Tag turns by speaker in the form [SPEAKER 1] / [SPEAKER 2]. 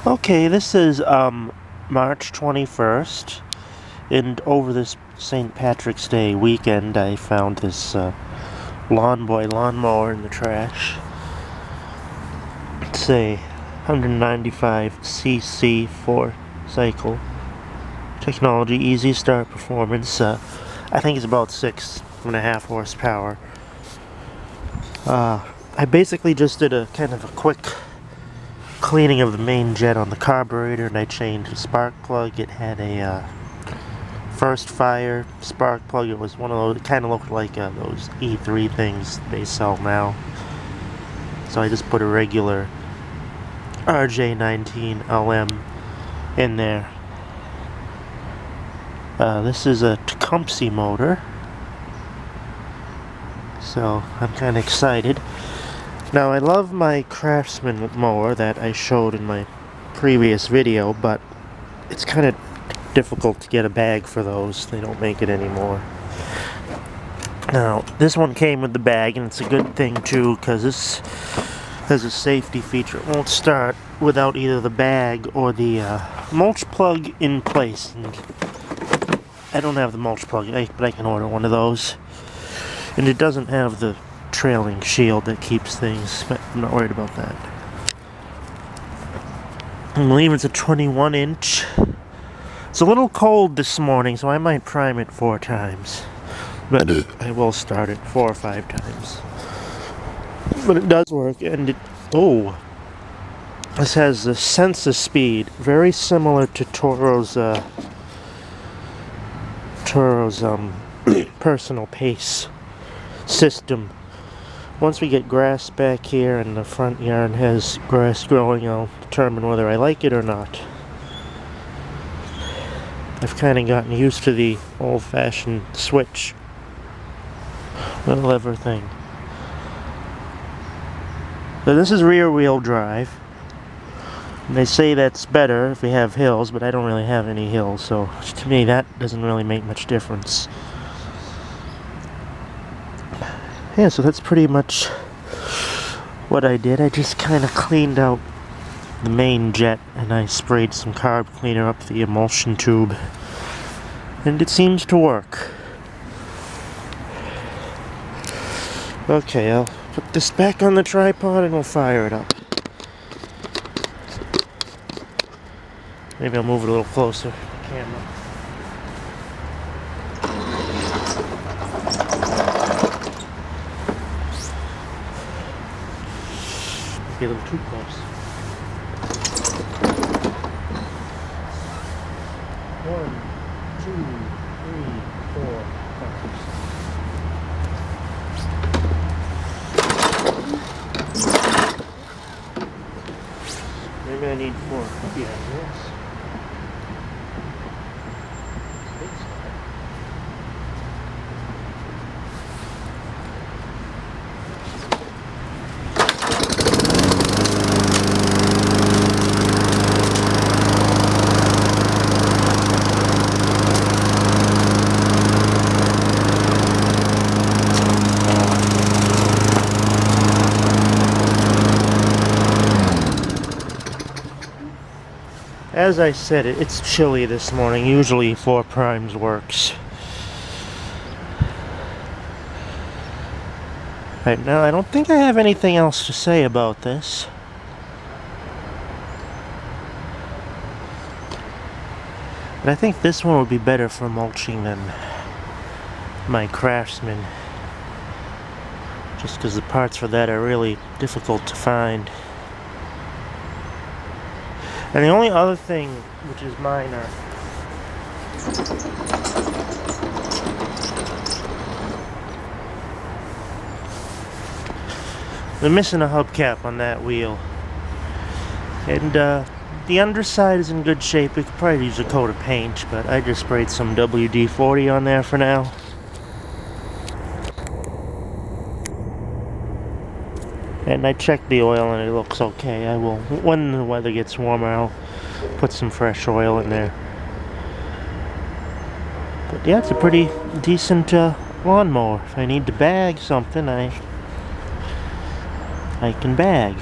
[SPEAKER 1] Okay, this is March 21st, and over this St. Patrick's Day weekend I found this Lawn Boy lawnmower in the trash. It's a 195cc 4-cycle technology, easy start performance. I think it's about 6.5 horsepower. I basically just did a kind of a quick cleaning of the main jet on the carburetor, and I changed the spark plug. It had a first fire spark plug. It was one of those, it kind of looked like those E3 things they sell now. So I just put a regular RJ19LM in there. This is a Tecumseh motor, so I'm kind of excited. Now, I love my Craftsman mower that I showed in my previous video, but it's kind of difficult to get a bag for those. They don't make it anymore. Now, this one came with the bag, and it's a good thing too, because this has a safety feature. It won't start without either the bag or the mulch plug in place. And I don't have the mulch plug, but I can order one of those. And it doesn't have the trailing shield that keeps things, but I'm not worried about that. I believe it's a 21-inch. It's a little cold this morning, so I might prime it 4 times. But I will start it 4 or 5 times. But it does work, and this has a sense of speed, very similar to Toro's personal pace system. Once we get grass back here and the front yard has grass growing, I'll determine whether I like it or not. I've kind of gotten used to the old-fashioned switch, the lever thing. So this is rear-wheel drive. And they say that's better if we have hills, but I don't really have any hills, so to me that doesn't really make much difference. Yeah, so that's pretty much what I did. I just kind of cleaned out the main jet, and I sprayed some carb cleaner up the emulsion tube, and it seems to work. Okay, I'll put this back on the tripod and we'll fire it up. Maybe I'll move it a little closer to the camera. Be a little too close. 1, 2, 3, 4. Maybe I need 4. Yeah, yes. As I said, it's chilly this morning. Usually 4 primes works. Right now, I don't think I have anything else to say about this. But I think this one would be better for mulching than my Craftsman. Just because the parts for that are really difficult to find. And the only other thing, which is minor, they're missing a hubcap on that wheel. And the underside is in good shape. We could probably use a coat of paint, but I just sprayed some WD-40 on there for now. And I checked the oil and it looks okay. I will, when the weather gets warmer, I'll put some fresh oil in there. But yeah, it's a pretty decent lawnmower. If I need to bag something, I can bag.